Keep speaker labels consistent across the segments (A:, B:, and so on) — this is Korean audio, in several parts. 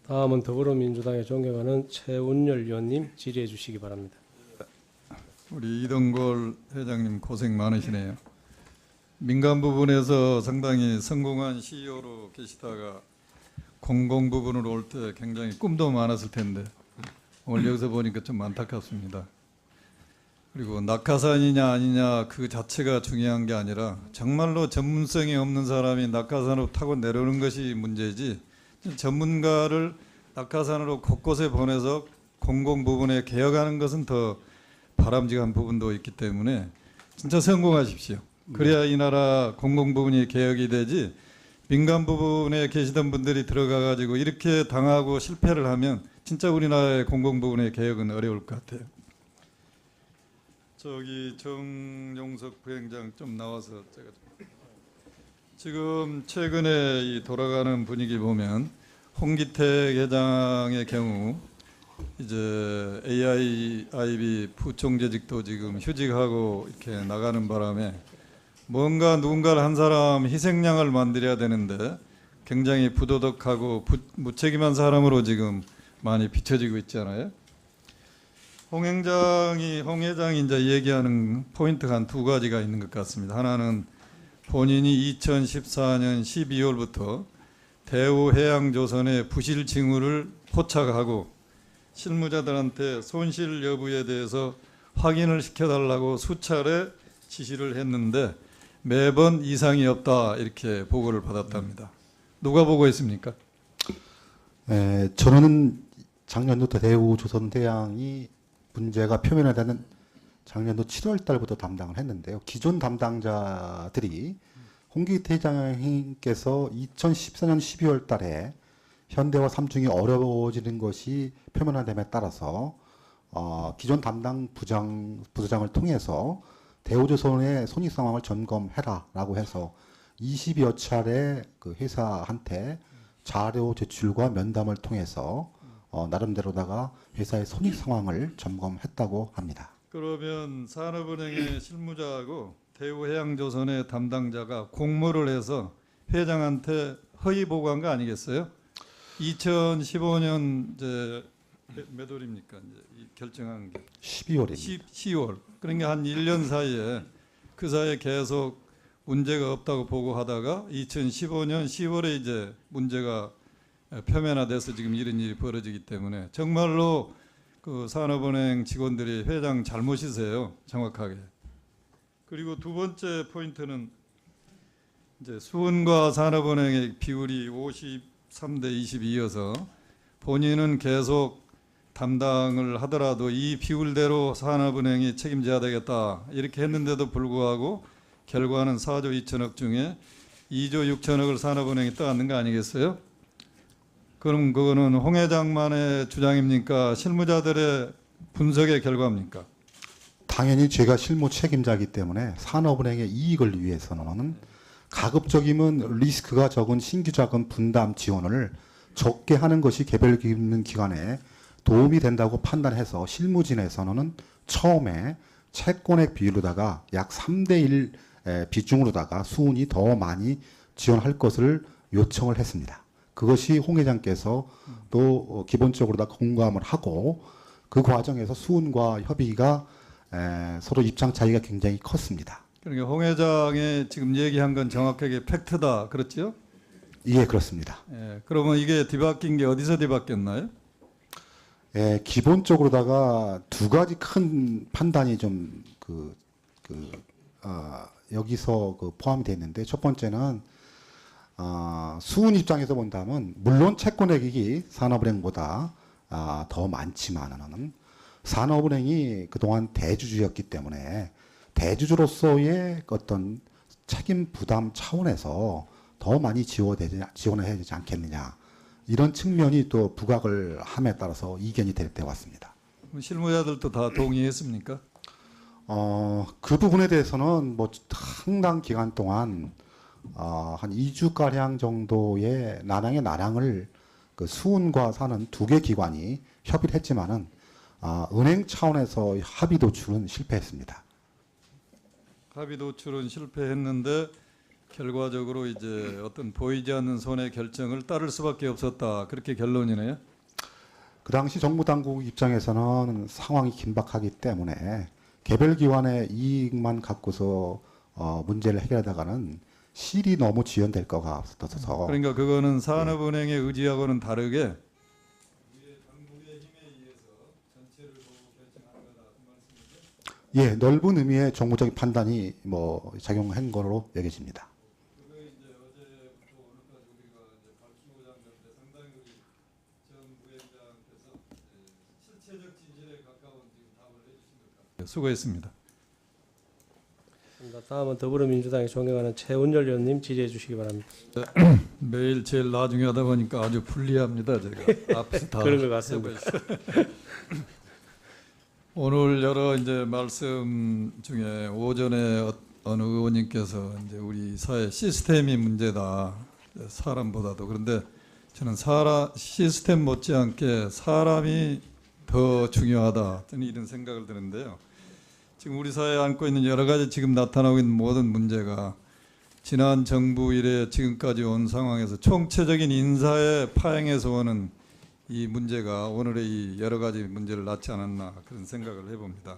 A: 다음은 더불어민주당의 존경하는 최운열 의원님 질의해 주시기 바랍니다.
B: 우리 이동걸 회장님 고생 많으시네요. 민간 부분에서 상당히 성공한 CEO로 계시다가 공공 부분으로 올 때 굉장히 꿈도 많았을 텐데 오늘 여기서 보니까 좀 안타깝습니다. 그리고 낙하산이냐 아니냐 그 자체가 중요한 게 아니라 정말로 전문성이 없는 사람이 낙하산으로 타고 내려오는 것이 문제지, 전문가를 낙하산으로 곳곳에 보내서 공공 부분에 개혁하는 것은 더 바람직한 부분도 있기 때문에 진짜 성공하십시오. 그래야 이 나라 공공 부분이 개혁이 되지, 민간 부분에 계시던 분들이 들어가 가지고 이렇게 당하고 실패를 하면 진짜 우리나라의 공공 부분의 개혁은 어려울 것 같아요. 저기 정용석 부행장 좀 나와서 제가 지금 최근에 이 돌아가는 분위기 보면 홍기택 회장의 경우 이제 AIIB 부총재직도 지금 휴직하고 이렇게 나가는 바람에 뭔가 누군가를 한 사람 희생양을 만들어야 되는데 굉장히 부도덕하고 무책임한 사람으로 지금 많이 비춰지고 있잖아요. 홍 회장이 이제 얘기하는 포인트가 한 두 가지가 있는 것 같습니다. 하나는 본인이 2014년 12월부터 대우해양조선의 부실 징후를 포착하고 실무자들한테 손실 여부에 대해서 확인을 시켜달라고 수차례 지시를 했는데 매번 이상이 없다 이렇게 보고를 받았답니다. 누가 보고했습니까?
C: 저는 작년부터 대우조선해양이 문제가 표면화되는 작년도 7월 달부터 담당을 했는데요. 기존 담당자들이 홍기태 회장님께서 2014년 12월 달에 현대와 삼중이 어려워지는 것이 표면화됨에 따라서 기존 담당 부서장을 통해서 대우조선의 손익 상황을 점검해라라고 해서 20여 차례 그 회사한테 자료 제출과 면담을 통해서 나름대로다가 회사의 손익 상황을 점검했다고 합니다.
B: 그러면 산업은행의 실무자하고 대우해양조선의 담당자가 공모를 해서 회장한테 허위 보고한 거 아니겠어요? 2015년 이제 몇 월입니까? 이제 결정한 게
C: 12월입니다.
B: 10월. 그러니까 한 1년 사이에 그 사이에 계속 문제가 없다고 보고하다가 2015년 10월에 이제 문제가 표면화돼서 지금 이런 일이 벌어지기 때문에 정말로 그 산업은행 직원들이 회장 잘못이세요, 정확하게. 그리고 두 번째 포인트는 이제 수은과 산업은행의 비율이 53대 22여서 본인은 계속 담당을 하더라도 이 비율대로 산업은행이 책임져야 되겠다 이렇게 했는데도 불구하고 결과는 4조 2천억 중에 2조 6천억을 산업은행이 떠안는 거 아니겠어요? 그럼 그거는 홍 회장만의 주장입니까? 실무자들의 분석의 결과입니까?
C: 당연히 제가 실무 책임자이기 때문에 산업은행의 이익을 위해서는 가급적이면 리스크가 적은 신규 자금 분담 지원을 적게 하는 것이 개별 있는 기관에 도움이 된다고 판단해서 실무진에서는 처음에 채권액 비율로다가 약 3대1 비중으로다가 수은이 더 많이 지원할 것을 요청을 했습니다. 그것이 홍 회장께서 또 기본적으로 다 공감을 하고 그 과정에서 수은과 협의가 서로 입장 차이가 굉장히 컸습니다.
B: 그러니까 홍 회장의 지금 얘기한 건 정확하게 팩트다, 그렇죠?
C: 예, 그렇습니다.
B: 예, 그러면 이게 뒤바뀐 게 어디서 뒤바뀌었나요?
C: 기본적으로다가 두 가지 큰 판단이 좀 여기서 포함이 되어 있는데, 첫 번째는 수은 입장에서 본다면 물론 채권액이 산업은행보다 더 많지만은 산업은행이 그동안 대주주였기 때문에 대주주로서의 어떤 책임 부담 차원에서 더 많이 지원해야 되지 않겠느냐, 이런 측면이 또 부각을 함에 따라서 이견이 될 때 왔습니다.
B: 실무자들도 다 동의했습니까?
C: 그 부분에 대해서는 뭐 상당 기간 동안 한 2주가량 정도의 나량을 그 수은과 사는 두 개 기관이 협의를 했지만은 은행 차원에서 합의 도출은 실패했습니다.
B: 합의 도출은 실패했는데 결과적으로 이제 어떤 보이지 않는 손의 결정을 따를 수밖에 없었다. 그렇게 결론이네요.
C: 그 당시 정부 당국 입장에서는 상황이 긴박하기 때문에 개별 기관의 이익만 갖고서 문제를 해결하다가는 실이 너무 지연될 것 같아서
B: 그러니까 그거는 산업은행의 의지하고는 다르게
C: 예, 넓은 의미의 정무적인 판단이 작용한 거로 여겨집니다.
B: 수고했습니다.
A: 다음은 더불어민주당의 존경하는 최운열 의원님 질의해 주시기 바랍니다.
B: 매일 제일 나중에 하다 보니까 아주 불리합니다. 제가 앞에서 다
A: 그런 것 같습니다.
B: 오늘 여러 이제 말씀 중에 오전에 어느 의원님께서 이제 우리 사회 시스템이 문제다, 사람보다도. 그런데 저는 시스템 못지않게 사람이 더 중요하다, 저는 이런 생각을 드는데요. 지금 우리 사회에 안고 있는 여러 가지 지금 나타나고 있는 모든 문제가 지난 정부 이래 지금까지 온 상황에서 총체적인 인사의 파행에서 오는 이 문제가 오늘의 이 여러 가지 문제를 낳지 않았나, 그런 생각을 해봅니다.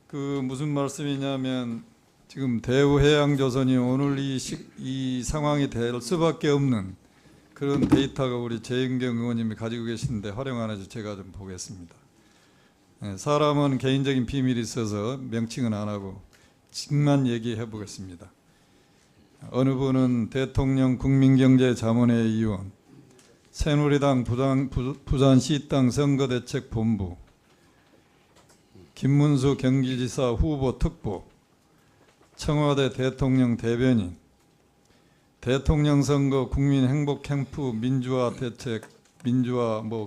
B: 그 무슨 말씀이냐면 지금 대우해양조선이 오늘 이 상황이 될 수밖에 없는 그런 데이터가 우리 재윤경 의원님이 가지고 계신데 활용하는지 제가 좀 보겠습니다. 사람은 개인적인 비밀이 있어서 명칭은 안 하고 직만 얘기해 보겠습니다. 어느 분은 대통령 국민경제자문회 의원, 새누리당 부산시당 선거대책본부, 김문수 경기지사 후보 특보, 청와대 대통령 대변인, 대통령 선거 국민행복캠프 민주화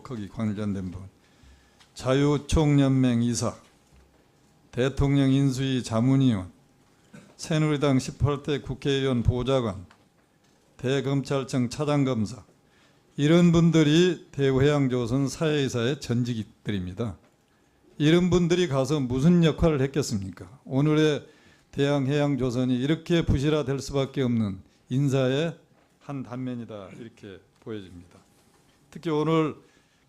B: 거기 관련된 분, 자유총연맹 이사, 대통령 인수위 자문위원, 새누리당 18대 국회의원 보좌관, 대검찰청 차장검사, 이런 분들이 대우해양조선 사회이사의 전직들입니다. 이런 분들이 가서 무슨 역할을 했겠습니까? 오늘의 대한해양조선이 이렇게 부실화될 수밖에 없는 인사의 한 단면이다, 이렇게 보여집니다. 특히 오늘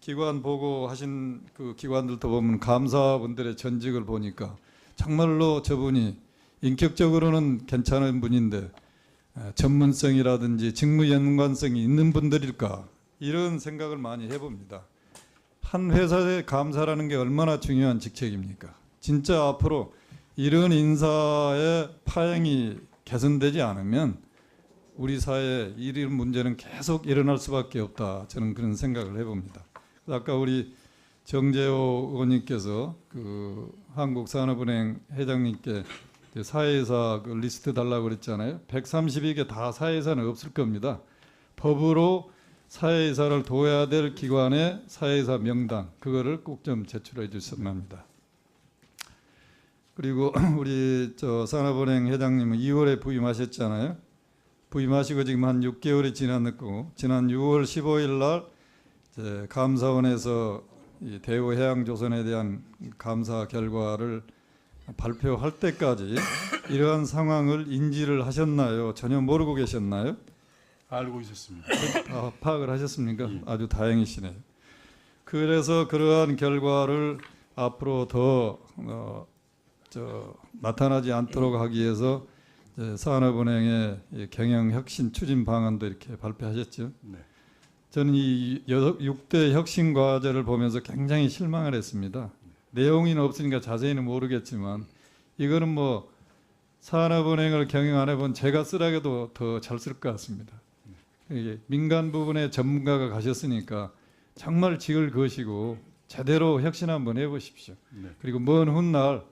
B: 기관 보고하신 그 기관들도 보면 감사분들의 전직을 보니까 정말로 저분이 인격적으로는 괜찮은 분인데 전문성이라든지 직무 연관성이 있는 분들일까, 이런 생각을 많이 해봅니다. 한 회사의 감사라는 게 얼마나 중요한 직책입니까? 진짜 앞으로 이런 인사의 파행이 개선되지 않으면 우리 사회에 이런 문제는 계속 일어날 수밖에 없다, 저는 그런 생각을 해봅니다. 아까 우리 정재호 의원님께서 그 한국산업은행 회장님께 사회이사 그 리스트 달라고 그랬잖아요. 132개 다 사회이사는 없을 겁니다. 법으로 사회이사를 둬야 될 기관의 사회이사 명단, 그거를 꼭 좀 제출해 주셨으면 합니다. 그리고 우리 산업은행 회장님은 2월에 부임하셨잖아요. 부임하시고 지금 한 6개월이 지났고, 지난 6월 15일 날 이제 감사원에서 이 대우해양조선에 대한 감사 결과를 발표할 때까지 이러한 상황을 인지를 하셨나요? 전혀 모르고 계셨나요?
D: 알고 있었습니다.
B: 파악을 하셨습니까? 아주 다행이시네요. 그래서 그러한 결과를 앞으로 더 나타나지 않도록 하기 위해서 산업은행의 경영 혁신 추진 방안도 이렇게 발표하셨죠.
D: 네.
B: 저는 이 6대 혁신 과제를 보면서 굉장히 실망을 했습니다. 내용은 없으니까 자세히는 모르겠지만 이거는 뭐 산업은행을 경영 안 해본 제가 쓰라고도 더 잘 쓸 것 같습니다. 이게 민간 부분에 전문가가 가셨으니까 정말 직을 거시고 제대로 혁신 한번 해보십시오.
D: 네.
B: 그리고 먼 훗날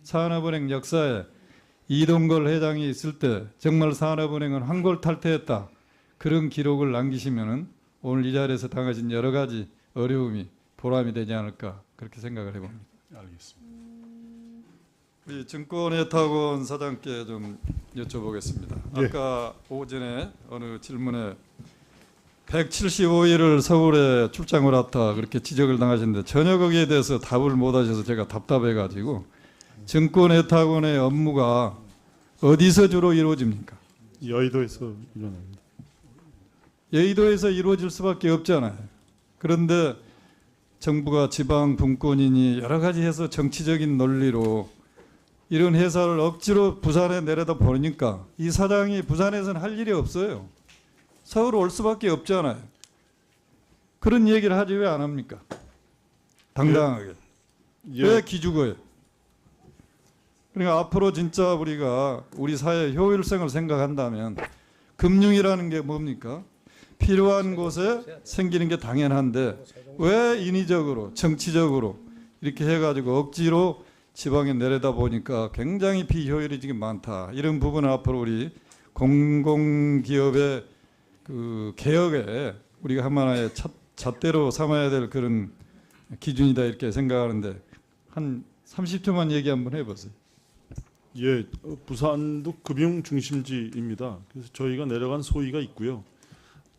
B: 산업은행 역사에 이동걸 회장이 있을 때 정말 산업은행은 환골탈태했다, 그런 기록을 남기시면은 오늘 이 자리에서 당하신 여러 가지 어려움이 보람이 되지 않을까, 그렇게 생각을 해봅니다.
D: 알겠습니다.
B: 우리 증권외탁원 사장께 좀 여쭤보겠습니다.
D: 예.
B: 아까 오전에 어느 질문에 175일을 서울에 출장을 왔다, 그렇게 지적을 당하셨는데 전혀 거기에 대해서 답을 못 하셔서 제가 답답해가지고, 증권외탁원의 업무가 어디서 주로 이루어집니까?
D: 여의도에서 일어납니다.
B: 여의도에서 이루어질 수밖에 없잖아요. 그런데 정부가 지방 분권이니 여러 가지 해서 정치적인 논리로 이런 회사를 억지로 부산에 내려다 보니까 이 사장이 부산에서는 할 일이 없어요. 서울 올 수밖에 없잖아요. 그런 얘기를 하지 왜 안 합니까? 당당하게. 왜 기죽어요? 그러니까 앞으로 진짜 우리가 우리 사회 효율성을 생각한다면 금융이라는 게 뭡니까? 필요한 곳에 생기는 게 당연한데 왜 인위적으로 정치적으로 이렇게 해가지고 억지로 지방에 내려다 보니까 굉장히 비효율이 많다. 이런 부분은 앞으로 우리 공공기업의 그 개혁에 우리가 하나의 잣대로 삼아야 될 그런 기준이다 이렇게 생각하는데 한 30초만 얘기 한번 해보세요.
D: 예, 부산도 금융 중심지입니다. 그래서 저희가 내려간 소위가 있고요.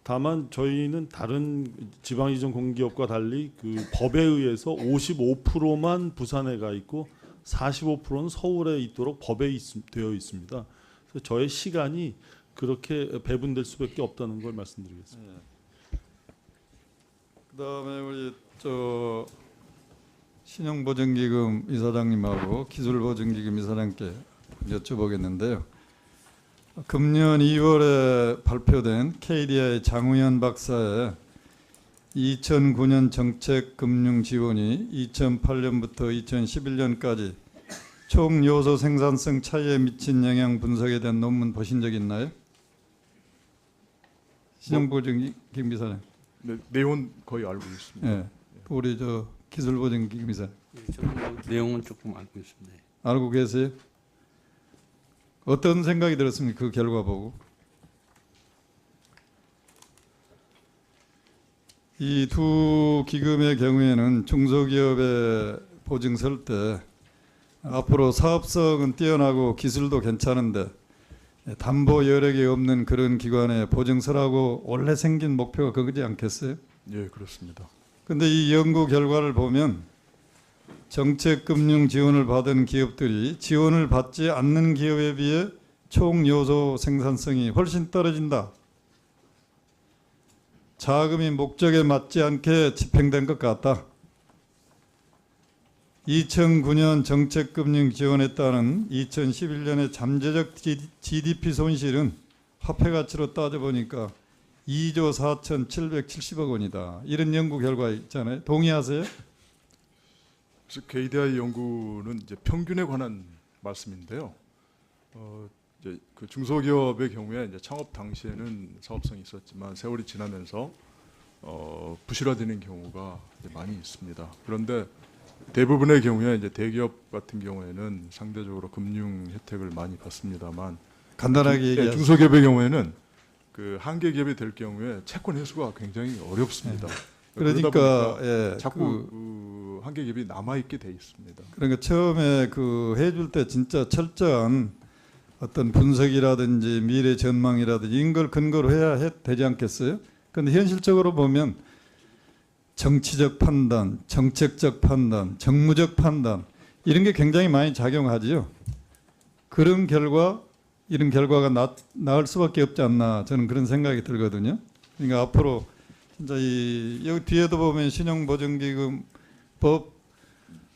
D: 다만 저희는 다른 지방 이전 공기업과 달리 그 법에 의해서 55%만 부산에 가 있고 45%는 서울에 있도록 법에 되어 있습니다. 그래서 저의 시간이 그렇게 배분될 수밖에 없다는 걸 말씀드리겠습니다.
B: 그다음에 우리 저 신용보증기금 이사장님하고 기술보증기금 이사장께 여쭤보겠는데요. 금년 2월에 발표된 KDI 장우현 박사의 2009년 정책금융지원이 2008년부터 2011년까지 총 요소 생산성 차이에 미친 영향 분석에 대한 논문 보신 적 있나요? 신용보증기금 이사장.
E: 네, 내용은 거의 알고 있습니다.
B: 네. 우리 저 기술보증기금 이사장.
F: 저는 내용은 조금 알고 있습니다.
B: 알고 계세요? 어떤 생각이 들었습니까? 그 결과 보고. 이 두 기금의 경우에는 중소기업에 보증 설 때 앞으로 사업성은 뛰어나고 기술도 괜찮은데 담보 여력이 없는 그런 기관에 보증 설하고 원래 생긴 목표가 그거지 않겠어요?
E: 예, 그렇습니다.
B: 근데 이 연구 결과를 보면 정책금융 지원을 받은 기업들이 지원을 받지 않는 기업에 비해 총 요소 생산성이 훨씬 떨어진다. 자금이 목적에 맞지 않게 집행된 것 같다. 2009년 정책금융 지원에 따른 2011년의 잠재적 GDP 손실은 화폐 가치로 따져보니까 2조 4,770억 원이다. 이런 연구 결과 있잖아요. 동의하세요?
E: 그래서 KDI 연구는 이제 평균에 관한 말씀인데요. 이제 그 중소기업의 경우에 이제 창업 당시에는 사업성이 있었지만 세월이 지나면서 부실화되는 경우가 이제 많이 있습니다. 그런데 대부분의 경우에 이제 대기업 같은 경우에는 상대적으로 금융 혜택을 많이 받습니다만
B: 간단하게 얘기하세요.
E: 중소기업의 경우에는 그 한계 기업이 될 경우에 채권 회수가 굉장히 어렵습니다.
B: 그러니까 예,
E: 자꾸 그 한계 기업이 남아 있게 돼 있습니다.
B: 그러니까 처음에 그 해줄 때 진짜 철저한 어떤 분석이라든지 미래 전망이라든지 이런 걸 근거로 해야 되지 않겠어요? 그런데 현실적으로 보면 정치적 판단, 정책적 판단, 정무적 판단 이런 게 굉장히 많이 작용하지요. 그런 결과 이런 결과가 나을 수밖에 없지 않나 저는 그런 생각이 들거든요. 그러니까 앞으로 진짜 여기 뒤에도 보면 신용보증기금 법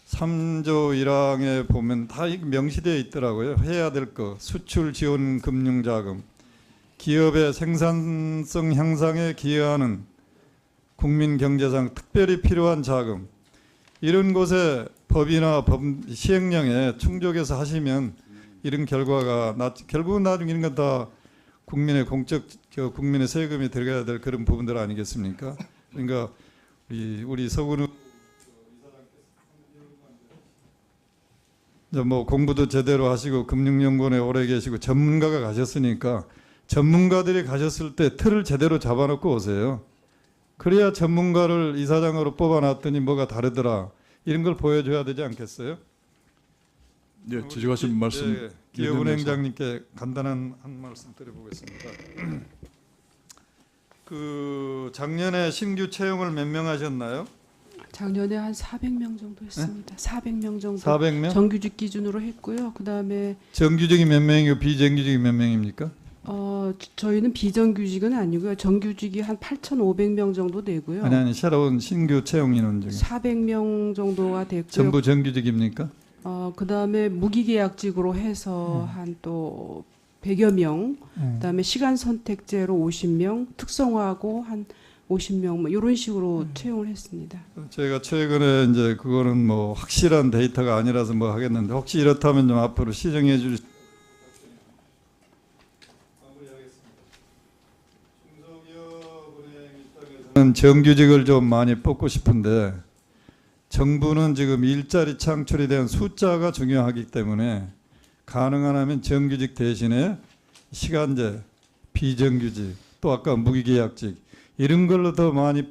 B: 3조 1항에 보면 다 명시되어 있더라고요. 해야 될 거, 수출 지원 금융자금, 기업의 생산성 향상에 기여하는 국민 경제상 특별히 필요한 자금, 이런 곳에 법이나 법 시행령에 충족해서 하시면 이런 결과가 결국은 나중에 이런 건 다 국민의 국민의 세금이 들어가야 될 그런 부분들 아니겠습니까? 그러니까 우리 서구는 뭐 공부도 제대로 하시고 금융연구원에 오래 계시고 전문가가 가셨으니까 전문가들이 가셨을 때 틀을 제대로 잡아놓고 오세요. 그래야 전문가를 이사장으로 뽑아놨더니 뭐가 다르더라 이런 걸 보여줘야 되지 않겠어요?
E: 예, 지적하신 말씀.
B: 예, 기업은행장님께 간단한 한 말씀 드려보겠습니다. 그 작년에 신규 채용을 몇 명 하셨나요?
G: 작년에 한 400명 정도 했습니다. 400명 정도
B: 400명?
G: 정규직 기준으로 했고요. 그다음에
B: 정규직이 몇 명이고 비정규직이 몇 명입니까?
G: 저희는 비정규직은 아니고요. 정규직이 한 8,500명 정도 되고요.
B: 아니 새로운 신규 채용 인원 중에
G: 400명 정도가 됐고요.
B: 전부 정규직입니까?
G: 그다음에 무기계약직으로 해서 한 또 100여 명, 그다음에 시간 선택제로 50명, 특성화하고 한 50명 뭐 이런 식으로 채용을 했습니다.
B: 제가 최근에 이제 그거는 뭐 확실한 데이터가 아니라서 뭐 하겠는데 혹시 이렇다면 좀 앞으로 시정해 줄. 중소기업은행 입장에서는 정규직을 좀 많이 뽑고 싶은데 정부는 지금 일자리 창출에 대한 숫자가 중요하기 때문에 가능한 하면 정규직 대신에 시간제, 비정규직, 또 아까 무기계약직 이런 걸로 더 많이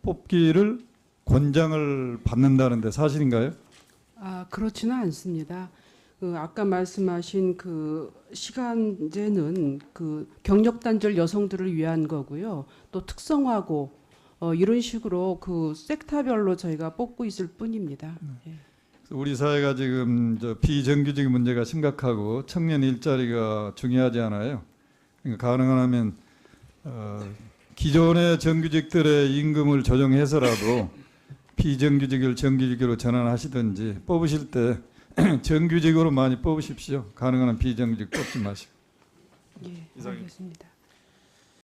B: 뽑기를 권장을 받는다는데 사실인가요?
G: 그렇지는 않습니다. 아까 말씀하신 그 시간제는 그 경력 단절 여성들을 위한 거고요. 또 특성화고 이런 식으로 그 섹터별로 저희가 뽑고 있을 뿐입니다. 예.
B: 우리 사회가 지금 저 비정규직 문제가 심각하고 청년 일자리가 중요하지 않아요. 그러니까 가능한 하면 기존의 정규직들의 임금을 조정해서라도 비정규직을 정규직으로 전환하시든지 뽑으실 때 정규직으로 많이 뽑으십시오. 가능한 한 비정규직 뽑지 마시고.
G: 예,
B: 이상입니다.
G: 알겠습니다.